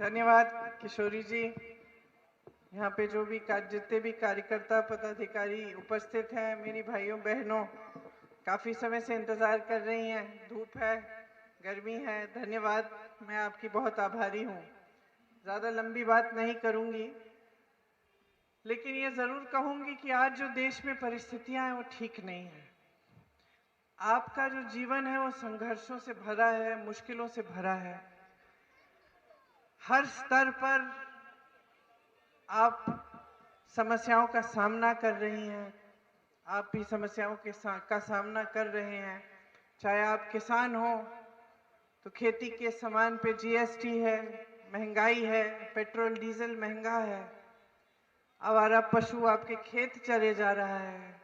धन्यवाद किशोरी जी। यहाँ पे जो भी जितने भी कार्यकर्ता पदाधिकारी उपस्थित हैं, मेरी भाइयों बहनों, काफ़ी समय से इंतज़ार कर रही हैं। धूप है, गर्मी है, धन्यवाद, मैं आपकी बहुत आभारी हूँ। ज़्यादा लंबी बात नहीं करूँगी, लेकिन ये ज़रूर कहूँगी कि आज जो देश में परिस्थितियाँ हैं वो ठीक नहीं है। आपका जो जीवन है वो संघर्षों से भरा है, मुश्किलों से भरा है। हर स्तर पर आप समस्याओं का सामना कर रही हैं, आप भी समस्याओं का सामना कर रहे हैं। चाहे आप किसान हो तो खेती के सामान पे जीएसटी है, महंगाई है, पेट्रोल डीजल महंगा है, आवारा पशु आपके खेत चरे जा रहा है,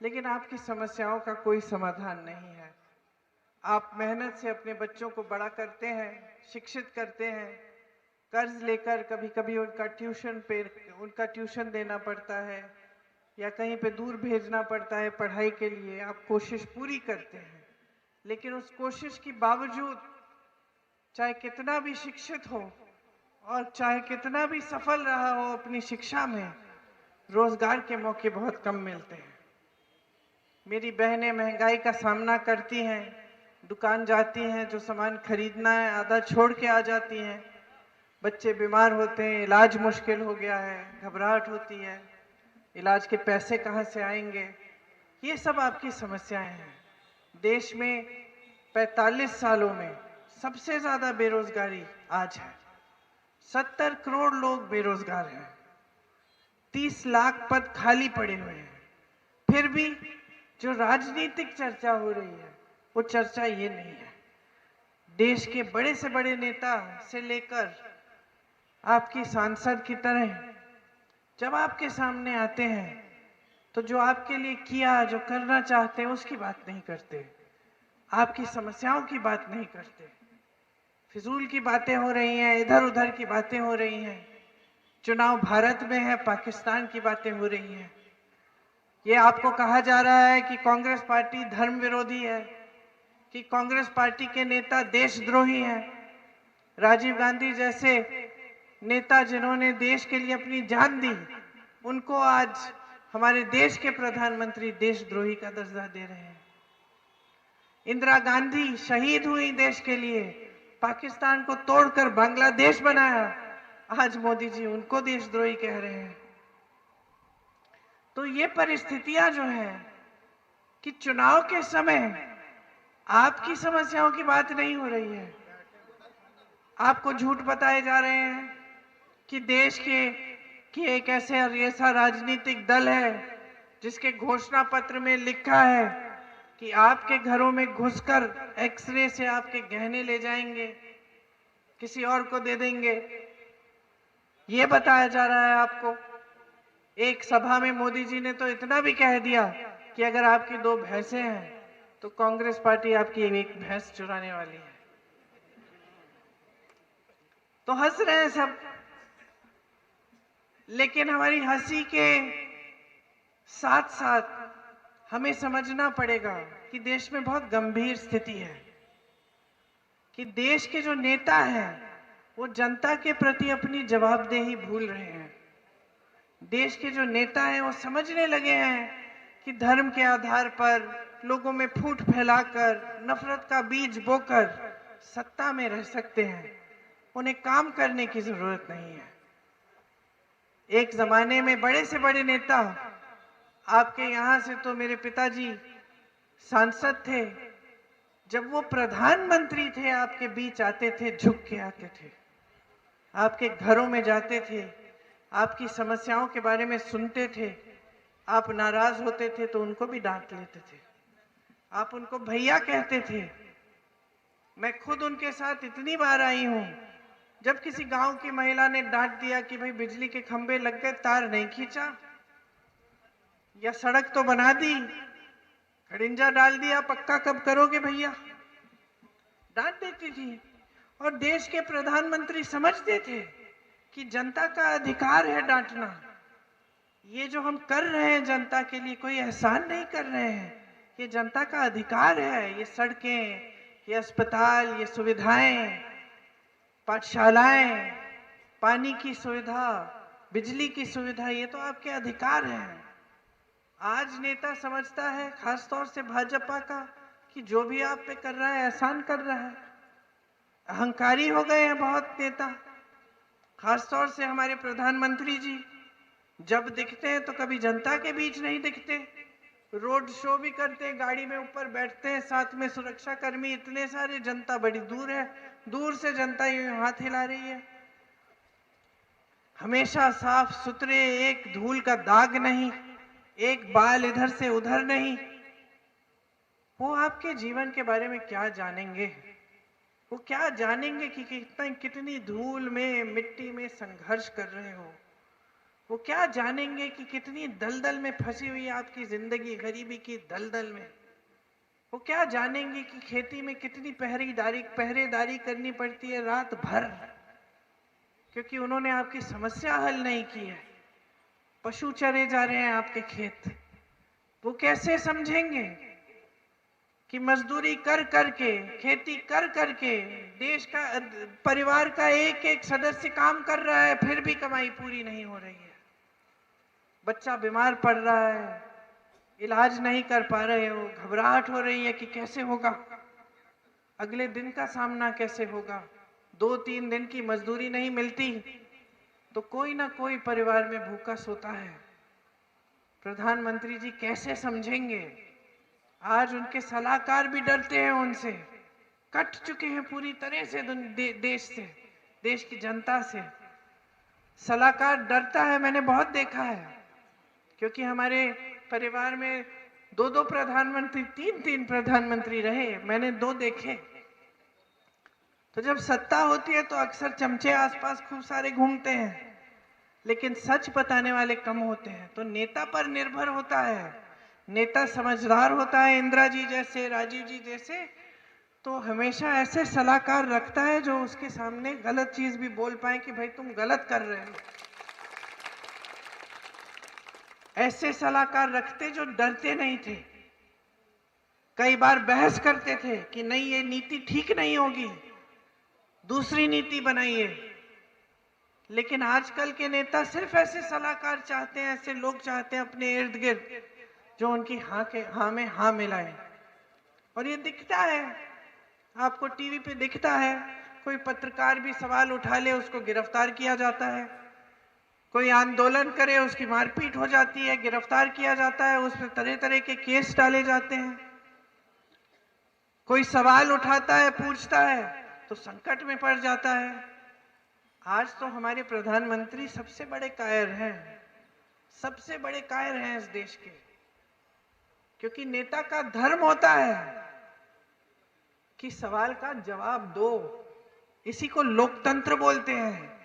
लेकिन आपकी समस्याओं का कोई समाधान नहीं है। आप मेहनत से अपने बच्चों को बड़ा करते हैं, शिक्षित करते हैं, कर्ज लेकर कभी कभी उनका ट्यूशन देना पड़ता है या कहीं पे दूर भेजना पड़ता है पढ़ाई के लिए। आप कोशिश पूरी करते हैं, लेकिन उस कोशिश के बावजूद चाहे कितना भी शिक्षित हो और चाहे कितना भी सफल रहा हो अपनी शिक्षा में, रोजगार के मौके बहुत कम मिलते हैं। मेरी बहनें महंगाई का सामना करती हैं, दुकान जाती हैं, जो सामान खरीदना है आधा छोड़ के आ जाती हैं। बच्चे बीमार होते हैं, इलाज मुश्किल हो गया है, घबराहट होती है, इलाज के पैसे कहाँ से आएंगे। ये सब आपकी समस्याएं हैं। देश में 45 सालों में सबसे ज़्यादा बेरोजगारी आज है। 70 करोड़ लोग बेरोजगार हैं, 30 लाख पद खाली पड़े हुए हैं। फिर भी जो राजनीतिक चर्चा हो रही है वो चर्चा ये नहीं है। देश के बड़े से बड़े नेता से लेकर आपकी सांसद की तरह जब आपके सामने आते हैं तो जो आपके लिए किया, जो करना चाहते हैं, उसकी बात नहीं करते, आपकी समस्याओं की बात नहीं करते। फिजूल की बातें हो रही हैं, इधर उधर की बातें हो रही हैं। चुनाव भारत में है, पाकिस्तान की बातें हो रही हैं। ये आपको कहा जा रहा है कि कांग्रेस पार्टी धर्म विरोधी है, कि कांग्रेस पार्टी के नेता देशद्रोही हैं। राजीव गांधी जैसे नेता जिन्होंने देश के लिए अपनी जान दी, उनको आज हमारे देश के प्रधानमंत्री देशद्रोही का दर्जा दे रहे हैं। इंदिरा गांधी शहीद हुई देश के लिए, पाकिस्तान को तोड़कर बांग्लादेश बनाया, आज मोदी जी उनको देशद्रोही कह रहे हैं। तो ये परिस्थितियां जो है कि चुनाव के समय आपकी समस्याओं की बात नहीं हो रही है। आपको झूठ बताए जा रहे हैं कि देश की एक ऐसा राजनीतिक दल है जिसके घोषणा पत्र में लिखा है कि आपके घरों में घुसकर एक्सरे से आपके गहने ले जाएंगे, किसी और को दे देंगे। ये बताया जा रहा है आपको। एक सभा में मोदी जी ने तो इतना भी कह दिया कि अगर आपकी 2 भैंसें हैं तो कांग्रेस पार्टी आपकी एक भैंस चुराने वाली है। तो हंस रहे हैं सब, लेकिन हमारी हंसी के साथ साथ हमें समझना पड़ेगा कि देश में बहुत गंभीर स्थिति है, कि देश के जो नेता हैं वो जनता के प्रति अपनी जवाबदेही भूल रहे हैं। देश के जो नेता हैं वो समझने लगे हैं कि धर्म के आधार पर लोगों में फूट फैलाकर, नफरत का बीज बोकर सत्ता में रह सकते हैं। उन्हें काम करने की जरूरत नहीं है। एक जमाने में बड़े से बड़े नेता, आपके यहां से तो मेरे पिताजी सांसद थे, जब वो प्रधानमंत्री थे आपके बीच आते थे, झुक के आते थे, आपके घरों में जाते थे, आपकी समस्याओं के बारे में सुनते थे। आप नाराज होते थे तो उनको भी डांट लेते थे, आप उनको भैया कहते थे। मैं खुद उनके साथ इतनी बार आई हूं, जब किसी गांव की महिला ने डांट दिया कि भाई बिजली के खंभे लग गए, तार नहीं खींचा, या सड़क तो बना दी, खड़िंजा डाल दिया, पक्का कब करोगे भैया, डांट देती थी। और देश के प्रधानमंत्री समझते थे कि जनता का अधिकार है डांटना। ये जो हम कर रहे हैं जनता के लिए कोई एहसान नहीं कर रहे हैं, ये जनता का अधिकार है। ये सड़कें, ये अस्पताल, ये सुविधाएं, पाठशालाएं, पानी की सुविधा, बिजली की सुविधा, ये तो आपके अधिकार हैं। आज नेता समझता है, खासतौर से भाजपा का, कि जो भी आप पे कर रहा है एहसान कर रहा है। अहंकारी हो गए हैं बहुत नेता, खासतौर से हमारे प्रधानमंत्री जी। जब दिखते हैं तो कभी जनता के बीच नहीं दिखते, रोड शो भी करते हैं, गाड़ी में ऊपर बैठते हैं, साथ में सुरक्षा कर्मी इतने सारे, जनता बड़ी दूर है, दूर से जनता यूं हाथ हिला रही है। हमेशा साफ सुथरे, एक धूल का दाग नहीं, एक बाल इधर से उधर नहीं। वो आपके जीवन के बारे में क्या जानेंगे? वो क्या जानेंगे कि कितनी धूल में, मिट्टी में संघर्ष कर रहे हो? वो क्या जानेंगे कि कितनी दलदल में फंसी हुई है आपकी जिंदगी, गरीबी की दलदल में? वो क्या जानेंगे कि खेती में कितनी पहरेदारी करनी पड़ती है रात भर, क्योंकि उन्होंने आपकी समस्या हल नहीं की है। पशु चरे जा रहे हैं आपके खेत। वो कैसे समझेंगे कि मजदूरी कर करके, खेती कर करके देश का, परिवार का एक एक सदस्य काम कर रहा है, फिर भी कमाई पूरी नहीं हो रही है। बच्चा बीमार पड़ रहा है, इलाज नहीं कर पा रहे हो, घबराहट हो रही है कि कैसे होगा, अगले दिन का सामना कैसे होगा। 2-3 दिन की मजदूरी नहीं मिलती तो कोई ना कोई परिवार में भूखा सोता है। प्रधानमंत्री जी कैसे समझेंगे? आज उनके सलाहकार भी डरते हैं उनसे, कट चुके हैं पूरी तरह से देश से, देश की जनता से। सलाहकार डरता है, मैंने बहुत देखा है, क्योंकि हमारे परिवार में 2-2 प्रधानमंत्री, 3-3 प्रधानमंत्री रहे, मैंने 2 देखे। तो जब सत्ता होती है तो अक्सर चमचे आसपास खूब सारे घूमते हैं, लेकिन सच बताने वाले कम होते हैं। तो नेता पर निर्भर होता है, नेता समझदार होता है, इंदिरा जी जैसे, राजीव जी जैसे, तो हमेशा ऐसे सलाहकार रखता है जो उसके सामने गलत चीज भी बोल पाए कि भाई तुम गलत कर रहे हो। ऐसे सलाहकार रखते जो डरते नहीं थे, कई बार बहस करते थे कि नहीं ये नीति ठीक नहीं होगी, दूसरी नीति बनाइए। लेकिन आजकल के नेता सिर्फ ऐसे सलाहकार चाहते हैं, ऐसे लोग चाहते हैं अपने इर्द गिर्द जो उनकी हाँ में हाँ मिलाएं। और ये दिखता है, आपको टीवी पे दिखता है, कोई पत्रकार भी सवाल उठा ले उसको गिरफ्तार किया जाता है, कोई आंदोलन करे उसकी मारपीट हो जाती है, गिरफ्तार किया जाता है, उस पर तरह तरह के केस डाले जाते हैं। कोई सवाल उठाता है, पूछता है तो संकट में पड़ जाता है। आज तो हमारे प्रधानमंत्री सबसे बड़े कायर हैं, सबसे बड़े कायर हैं इस देश के, क्योंकि नेता का धर्म होता है कि सवाल का जवाब दो। इसी को लोकतंत्र बोलते हैं।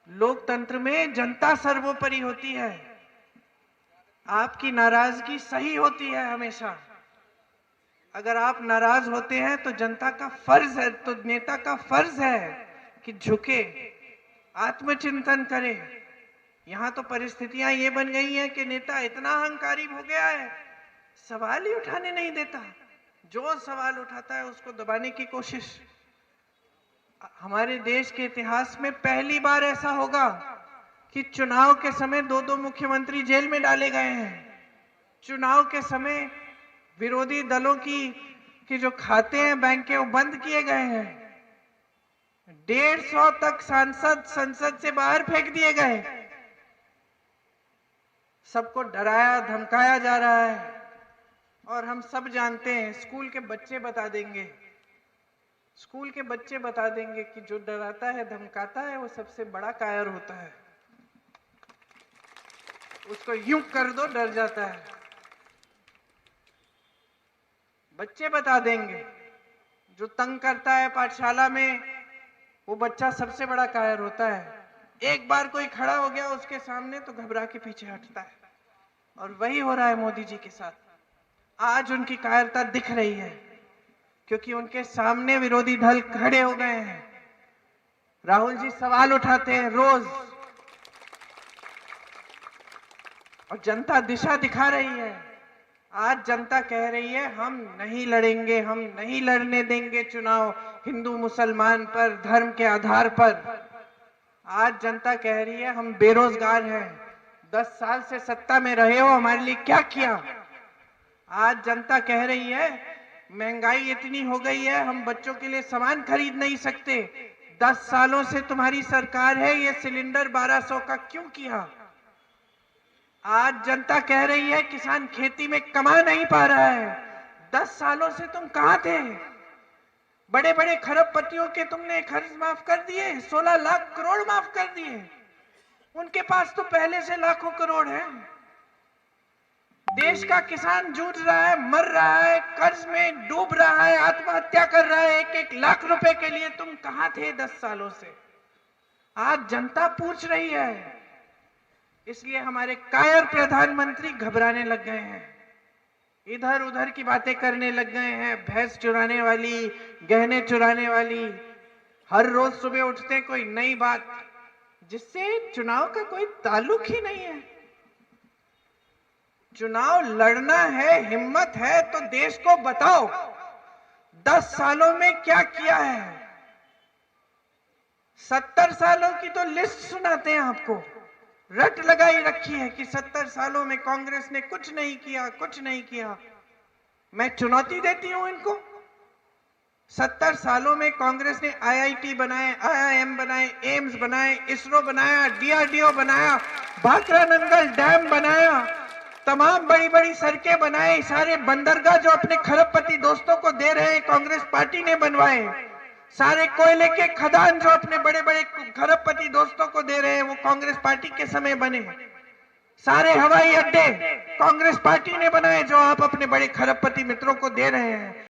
लोकतंत्र में जनता सर्वोपरि होती है, आपकी नाराजगी सही होती है हमेशा। अगर आप नाराज होते हैं तो जनता का फर्ज है, तो नेता का फर्ज है कि झुके, आत्मचिंतन करे। यहां तो परिस्थितियां ये बन गई हैं कि नेता इतना अहंकारी हो गया है, सवाल ही उठाने नहीं देता, जो सवाल उठाता है उसको दबाने की कोशिश। हमारे देश के इतिहास में पहली बार ऐसा होगा कि चुनाव के समय 2-2 मुख्यमंत्री जेल में डाले गए हैं। चुनाव के समय विरोधी दलों की जो खाते हैं बैंक के, वो बंद किए गए हैं। 150 तक सांसद संसद से बाहर फेंक दिए गए। सबको डराया धमकाया जा रहा है, और हम सब जानते हैं, स्कूल के बच्चे बता देंगे, स्कूल के बच्चे बता देंगे कि जो डराता है धमकाता है वो सबसे बड़ा कायर होता है। उसको यूं कर दो डर जाता है। बच्चे बता देंगे, जो तंग करता है पाठशाला में वो बच्चा सबसे बड़ा कायर होता है। एक बार कोई खड़ा हो गया उसके सामने तो घबरा के पीछे हटता है, और वही हो रहा है मोदी जी के साथ। आज उनकी कायरता दिख रही है, क्योंकि उनके सामने विरोधी दल खड़े हो गए हैं। राहुल जी सवाल उठाते हैं रोज, और जनता दिशा दिखा रही है। आज जनता कह रही है हम नहीं लड़ेंगे, हम नहीं लड़ने देंगे चुनाव हिंदू मुसलमान पर, धर्म के आधार पर। आज जनता कह रही है हम बेरोजगार हैं। 10 साल से सत्ता में रहे हो, हमारे लिए क्या किया? आज जनता कह रही है महंगाई इतनी हो गई है, हम बच्चों के लिए सामान खरीद नहीं सकते। 10 सालों से तुम्हारी सरकार है, ये सिलेंडर 1200 का क्यों किया? आज जनता कह रही है किसान खेती में कमा नहीं पा रहा है। 10 सालों से तुम कहां थे? बड़े बड़े खरबपतियों के तुमने कर्ज माफ कर दिए, 16 लाख करोड़ माफ कर दिए। उनके पास तो पहले से लाखों करोड़ है। देश का किसान जूझ रहा है, मर रहा है, कर्ज में डूब रहा है, आत्महत्या कर रहा है 1-1 लाख रुपए के लिए। तुम कहां थे 10 सालों से? आज जनता पूछ रही है। इसलिए हमारे कायर प्रधानमंत्री घबराने लग गए हैं, इधर उधर की बातें करने लग गए हैं, भैंस चुराने वाली, गहने चुराने वाली। हर रोज सुबह उठते कोई नई बात, जिससे चुनाव का कोई ताल्लुक ही नहीं है। चुनाव लड़ना है, हिम्मत है तो देश को बताओ 10 सालों में क्या किया है। 70 सालों की तो लिस्ट सुनाते हैं आपको, रट लगाई रखी है कि 70 सालों में कांग्रेस ने कुछ नहीं किया, कुछ नहीं किया। मैं चुनौती देती हूं इनको। 70 सालों में कांग्रेस ने IIT बनाए, IIM बनाए, एम्स बनाए, इसरो बनाया, DRDO बनाया, भाखरा नंगल डैम बनाया, तमाम बड़ी बड़ी सड़कें बनाए। सारे बंदरगाह जो अपने खरबपति दोस्तों को दे रहे हैं कांग्रेस पार्टी ने बनवाए। सारे कोयले के खदान जो अपने बड़े बड़े खरबपति दोस्तों को दे रहे हैं वो कांग्रेस पार्टी के समय बने। सारे हवाई अड्डे कांग्रेस पार्टी ने बनाए जो आप अपने बड़े खरबपति मित्रों को दे रहे हैं।